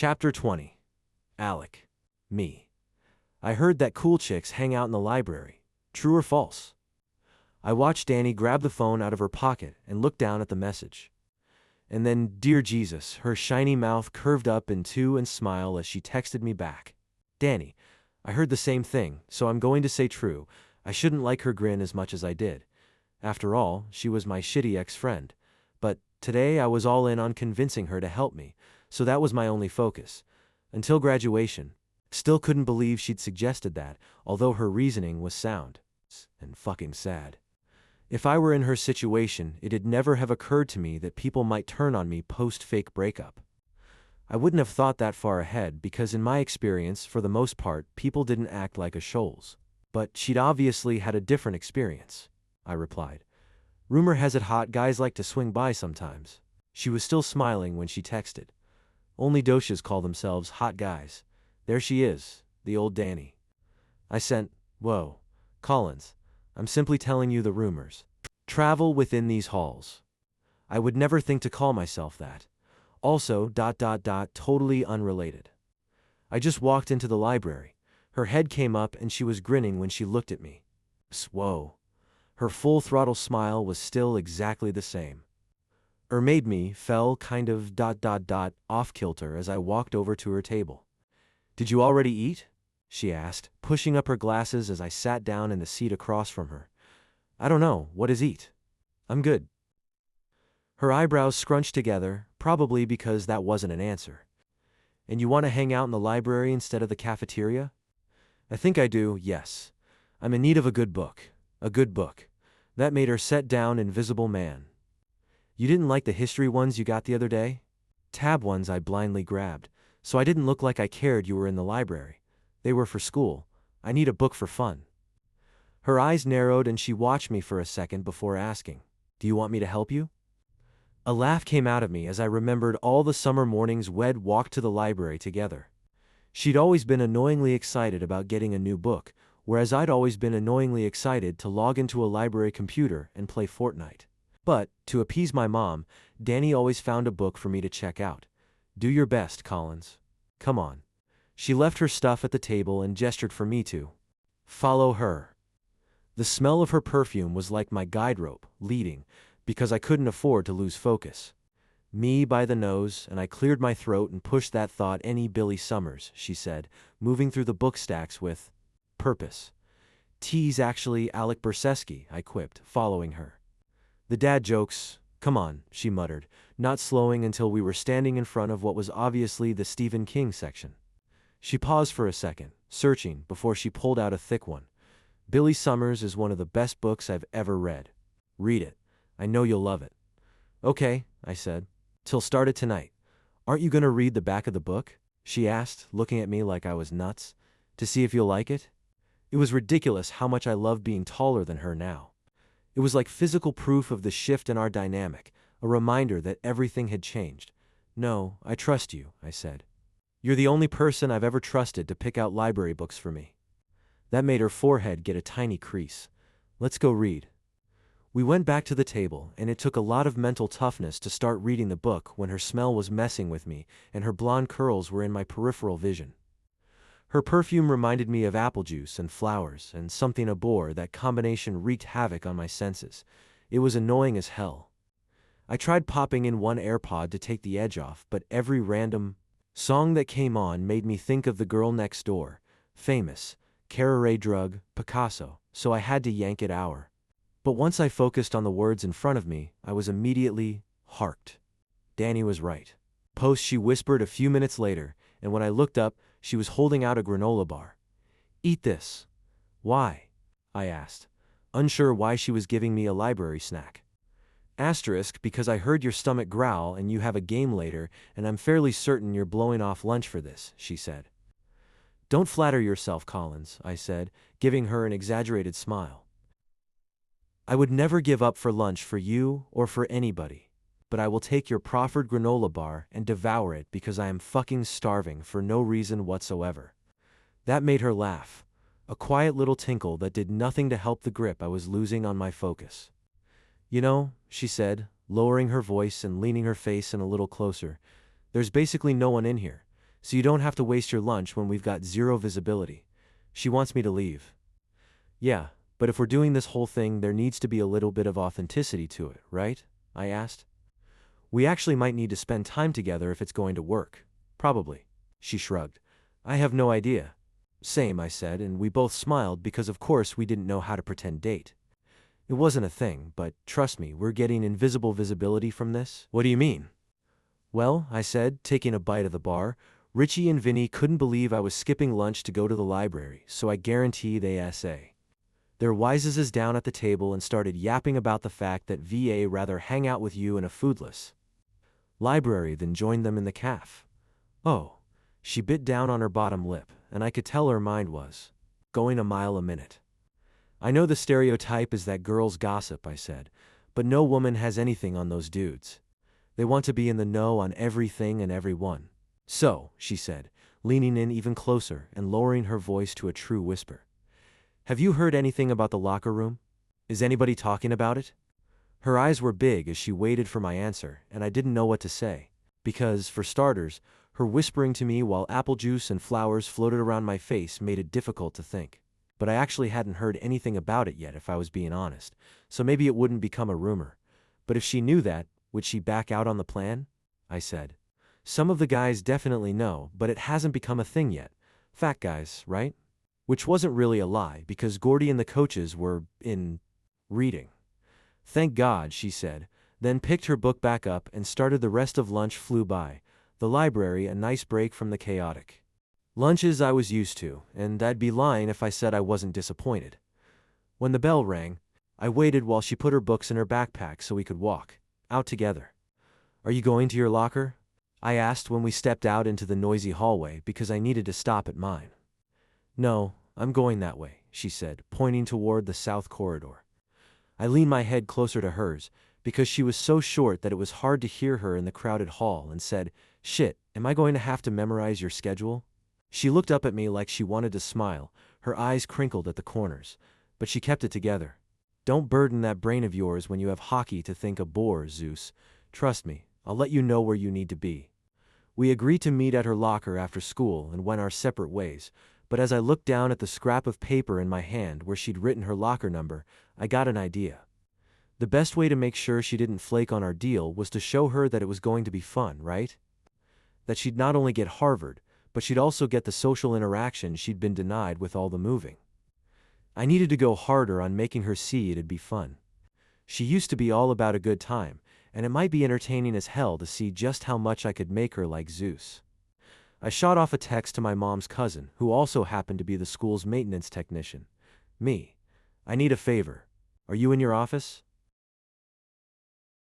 Chapter 20. Alec. Me. I heard that cool chicks hang out in the library. True or false? I watched Danny grab the phone out of her pocket and look down at the message. And then, dear Jesus, her shiny mouth curved up in two and smile as she texted me back. Danny, I heard the same thing, so I'm going to say true. I shouldn't like her grin as much as I did. After all, she was my shitty ex-friend. But today I was all in on convincing her to help me, so that was my only focus. Until graduation. Still couldn't believe she'd suggested that, although her reasoning was sound. And fucking sad. If I were in her situation, it'd never have occurred to me that people might turn on me post-fake breakup. I wouldn't have thought that far ahead because in my experience, for the most part, people didn't act like a shoals. But she'd obviously had a different experience, I replied. Rumor has it hot guys like to swing by sometimes. She was still smiling when she texted. Only doshas call themselves hot guys. There she is, the old Danny. I sent, whoa, Collins, I'm simply telling you the rumors. Travel within these halls. I would never think to call myself that. Also, totally unrelated. I just walked into the library. Her head came up and she was grinning when she looked at me. Whoa. Her full throttle smile was still exactly the same. Made me fell kind of off kilter as I walked over to her table. Did you already eat? She asked, pushing up her glasses as I sat down in the seat across from her. I don't know, what is eat? I'm good. Her eyebrows scrunched together, probably because that wasn't an answer. And you want to hang out in the library instead of the cafeteria? I think I do, yes. I'm in need of a good book. A good book. That made her set down Invisible Man. You didn't like the history ones you got the other day? Tab ones I blindly grabbed, so I didn't look like I cared you were in the library. They were for school. I need a book for fun. Her eyes narrowed and she watched me for a second before asking, do you want me to help you? A laugh came out of me as I remembered all the summer mornings we'd walked to the library together. She'd always been annoyingly excited about getting a new book, whereas I'd always been annoyingly excited to log into a library computer and play Fortnite. But, to appease my mom, Danny always found a book for me to check out. Do your best, Collins. Come on. She left her stuff at the table and gestured for me to follow her. The smell of her perfume was like my guide rope, leading, because I couldn't afford to lose focus. Me by the nose, and I cleared my throat and pushed that thought any Billy Summers, she said, moving through the book stacks with purpose. T's actually Alec Berseski, I quipped, following her. The dad jokes, come on, she muttered, not slowing until we were standing in front of what was obviously the Stephen King section. She paused for a second, searching, before she pulled out a thick one. Billy Summers is one of the best books I've ever read. Read it. I know you'll love it. Okay, I said. Till started tonight. Aren't you going to read the back of the book? She asked, looking at me like I was nuts. To see if you'll like it? It was ridiculous how much I loved being taller than her now. It was like physical proof of the shift in our dynamic, a reminder that everything had changed. No, I trust you, I said. You're the only person I've ever trusted to pick out library books for me. That made her forehead get a tiny crease. Let's go read. We went back to the table, and it took a lot of mental toughness to start reading the book when her smell was messing with me and her blonde curls were in my peripheral vision. Her perfume reminded me of apple juice and flowers and something abhor. That combination wreaked havoc on my senses. It was annoying as hell. I tried popping in one AirPod to take the edge off, but every random song that came on made me think of the girl next door, famous, Carrere Drug, Picasso, so I had to yank it out. But once I focused on the words in front of me, I was immediately harked. Danny was right. Post, she whispered a few minutes later, and when I looked up, she was holding out a granola bar. Eat this. Why? I asked, unsure why she was giving me a library snack. Asterisk, because I heard your stomach growl and you have a game later, and I'm fairly certain you're blowing off lunch for this, she said. Don't flatter yourself, Collins, I said, giving her an exaggerated smile. I would never give up for lunch for you or for anybody. But I will take your proffered granola bar and devour it because I am fucking starving for no reason whatsoever. That made her laugh, a quiet little tinkle that did nothing to help the grip I was losing on my focus. You know, she said, lowering her voice and leaning her face in a little closer, there's basically no one in here. so you don't have to waste your lunch when we've got zero visibility. She wants me to leave. Yeah, but if we're doing this whole thing, there needs to be a little bit of authenticity to it, right? I asked. We actually might need to spend time together if it's going to work. Probably. She shrugged. I have no idea. Same, I said, and we both smiled because of course we didn't know how to pretend date. It wasn't a thing, but trust me, we're getting invisible visibility from this. What do you mean? Well, I said, taking a bite of the bar, Richie and Vinny couldn't believe I was skipping lunch to go to the library, so I guarantee they say. Their wises down at the table and started yapping about the fact that VA rather hang out with you in a foodless library than join them in the caf. Oh, she bit down on her bottom lip, and I could tell her mind was going a mile a minute. I know the stereotype is that girls gossip, I said, but no woman has anything on those dudes. They want to be in the know on everything and everyone. So, she said, leaning in even closer and lowering her voice to a true whisper. Have you heard anything about the locker room? Is anybody talking about it? Her eyes were big as she waited for my answer, and I didn't know what to say. Because, for starters, her whispering to me while apple juice and flowers floated around my face made it difficult to think. But I actually hadn't heard anything about it yet, if I was being honest, so maybe it wouldn't become a rumor. But if she knew that, would she back out on the plan? I said. Some of the guys definitely know, but it hasn't become a thing yet. Fat guys, right? Which wasn't really a lie, because Gordy and the coaches were reading. Thank God, she said, then picked her book back up and started. The rest of lunch flew by. The library, a nice break from the chaotic lunches I was used to, and I'd be lying if I said I wasn't disappointed. When the bell rang, I waited while she put her books in her backpack so we could walk out together. Are you going to your locker? I asked when we stepped out into the noisy hallway because I needed to stop at mine. No, I'm going that way, she said, pointing toward the south corridor. I leaned my head closer to hers because she was so short that it was hard to hear her in the crowded hall and said, Shit, am I going to have to memorize your schedule? She looked up at me like she wanted to smile, her eyes crinkled at the corners, but she kept it together. Don't burden that brain of yours when you have hockey to think a bore, Zeus. Trust me, I'll let you know where you need to be. We agreed to meet at her locker after school and went our separate ways, but as I looked down at the scrap of paper in my hand where she'd written her locker number, I got an idea. The best way to make sure she didn't flake on our deal was to show her that it was going to be fun, right? That she'd not only get Harvard, but she'd also get the social interaction she'd been denied with all the moving. I needed to go harder on making her see it'd be fun. She used to be all about a good time, and it might be entertaining as hell to see just how much I could make her like Zeus. I shot off a text to my mom's cousin, who also happened to be the school's maintenance technician. Me. I need a favor. Are you in your office?